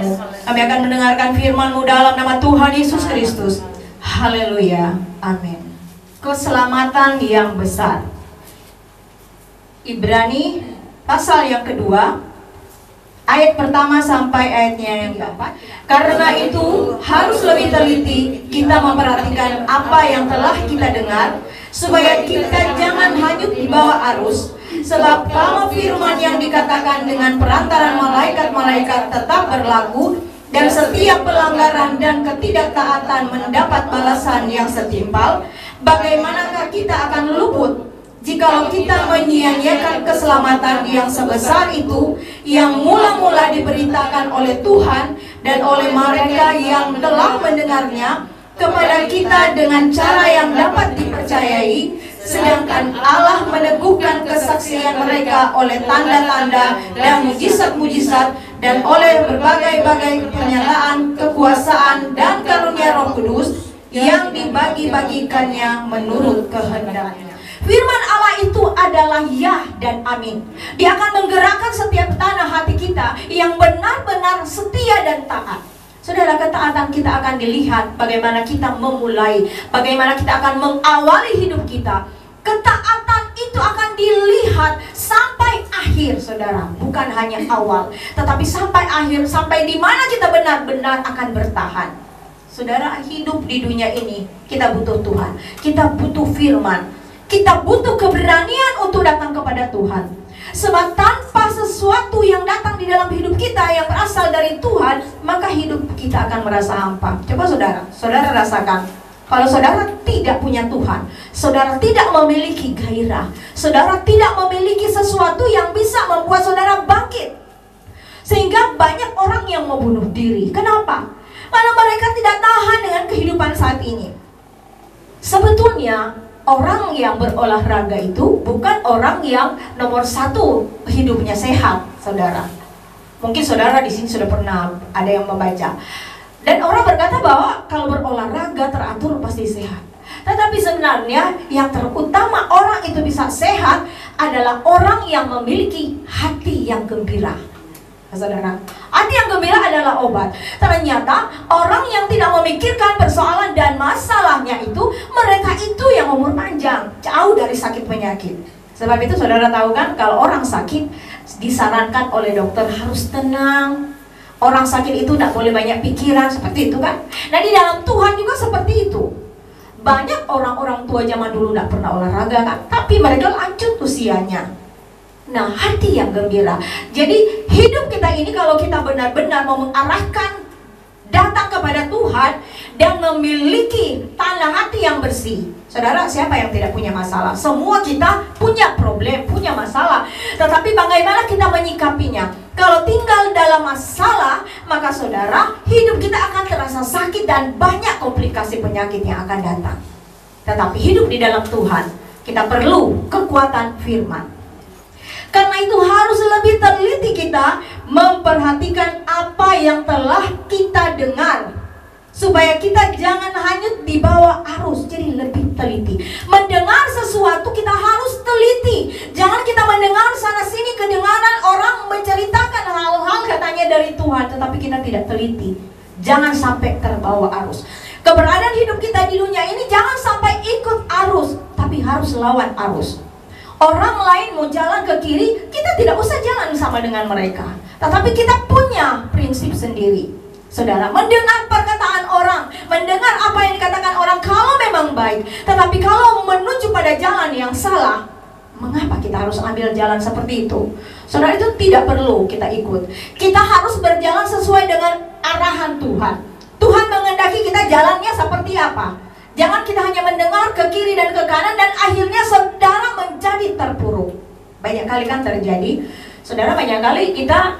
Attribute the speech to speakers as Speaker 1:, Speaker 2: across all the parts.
Speaker 1: firman-Mu. Kami akan mendengarkan firman-Mu dalam nama Tuhan Yesus Kristus. Haleluya. Amin. Keselamatan yang besar. Ibrani pasal yang kedua, ayat pertama sampai ayatnya yang keempat. Karena itu harus lebih teliti kita memperhatikan apa yang telah kita dengar, supaya kita jangan hanyut di bawah arus. Sebab kalau firman yang dikatakan dengan perantaran malaikat-malaikat tetap berlaku, dan setiap pelanggaran dan ketidaktaatan mendapat balasan yang setimpal, bagaimanakah kita akan luput jikalau kita menyia-nyiakan keselamatan yang sebesar itu, yang mula-mula diberitakan oleh Tuhan dan oleh mereka yang telah mendengarnya kepada kita dengan cara yang dapat dipercayai, sedangkan Allah meneguhkan kesaksian mereka oleh tanda-tanda dan mujizat-mujizat dan oleh berbagai-bagai penyataan kekuasaan dan karunia Roh Kudus yang dibagi-bagikannya menurut kehendaknya. Firman Allah itu adalah ya dan amin. Dia akan menggerakkan setiap tanah hati kita yang benar-benar setia dan taat. Saudara, ketaatan kita akan dilihat bagaimana kita memulai, bagaimana kita akan mengawali hidup kita. Ketaatan itu akan dilihat sampai akhir, saudara. Bukan hanya awal, tetapi sampai akhir, sampai di mana kita benar-benar akan bertahan. Saudara, hidup di dunia ini kita butuh Tuhan, kita butuh firman, kita butuh keberanian untuk datang kepada Tuhan. Sebab tanpa sesuatu yang datang di dalam hidup kita yang berasal dari Tuhan, maka hidup kita akan merasa hampa. Coba saudara rasakan. Kalau saudara tidak punya Tuhan, saudara tidak memiliki gairah, saudara tidak memiliki sesuatu yang bisa membuat saudara bangkit. Sehingga banyak orang yang mau bunuh diri. Kenapa? Karena mereka tidak tahan dengan kehidupan saat ini. Sebetulnya orang yang berolahraga itu bukan orang yang nomor satu hidupnya sehat, saudara. Mungkin saudara di sini sudah pernah ada yang membaca. Dan orang berkata bahwa kalau berolahraga teratur pasti sehat. Tetapi sebenarnya yang terutama orang itu bisa sehat adalah orang yang memiliki hati yang gembira. Saudara, hati yang gembira adalah obat. Ternyata orang yang tidak memikirkan persoalan dan masalahnya itu, mereka itu yang umur panjang, jauh dari sakit penyakit. Sebab itu saudara tahu kan, kalau orang sakit disarankan oleh dokter harus tenang. Orang sakit itu tidak boleh banyak pikiran, seperti itu kan. Nah, di dalam Tuhan juga seperti itu. Banyak orang-orang tua zaman dulu tidak pernah olahraga kan, tapi mereka lanjut usianya. Nah, hati yang gembira. Jadi hidup kita ini kalau kita benar-benar mau mengarahkan datang kepada Tuhan dan memiliki tanah hati yang bersih. Saudara, siapa yang tidak punya masalah? Semua kita punya problem, punya masalah. Tetapi bagaimana kita menyikapinya? Kalau tinggal dalam masalah, maka saudara, hidup kita akan terasa sakit dan banyak komplikasi penyakit yang akan datang. Tetapi hidup di dalam Tuhan, kita perlu kekuatan firman. Karena itu harus lebih teliti kita memperhatikan apa yang telah kita dengar, supaya kita jangan hanyut di bawah arus. Jadi lebih teliti. Mendengar sesuatu kita harus teliti. Jangan kita mendengar sana sini kedengaran orang menceritakan hal-hal katanya dari Tuhan, tetapi kita tidak teliti. Jangan sampai terbawa arus. Keberadaan hidup kita di dunia ini jangan sampai ikut arus, tapi harus lawan arus. Orang lain mau jalan ke kiri, kita tidak usah jalan sama dengan mereka. Tetapi kita punya prinsip sendiri. Saudara, mendengar perkataan orang, mendengar apa yang dikatakan orang kalau memang baik. Tetapi kalau menuju pada jalan yang salah, mengapa kita harus ambil jalan seperti itu? Saudara, itu tidak perlu kita ikut. Kita harus berjalan sesuai dengan arahan Tuhan. Tuhan menghendaki kita jalannya seperti apa? Jangan kita hanya mendengar ke kiri dan ke kanan dan akhirnya saudara menjadi terpuruk. Banyak kali kan terjadi. Saudara, banyak kali kita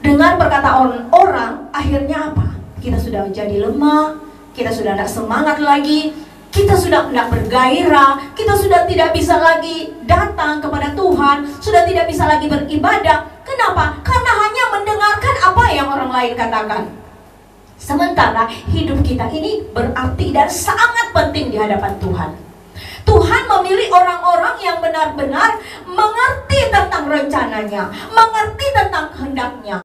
Speaker 1: dengar perkataan orang, akhirnya apa? Kita sudah menjadi lemah, kita sudah tidak semangat lagi, kita sudah tidak bergairah, kita sudah tidak bisa lagi datang kepada Tuhan, sudah tidak bisa lagi beribadah. Kenapa? Karena hanya mendengarkan apa yang orang lain katakan. Sementara hidup kita ini berarti dan sangat penting di hadapan Tuhan. Tuhan memilih orang-orang yang benar-benar mengerti tentang rencananya, mengerti tentang kehendaknya.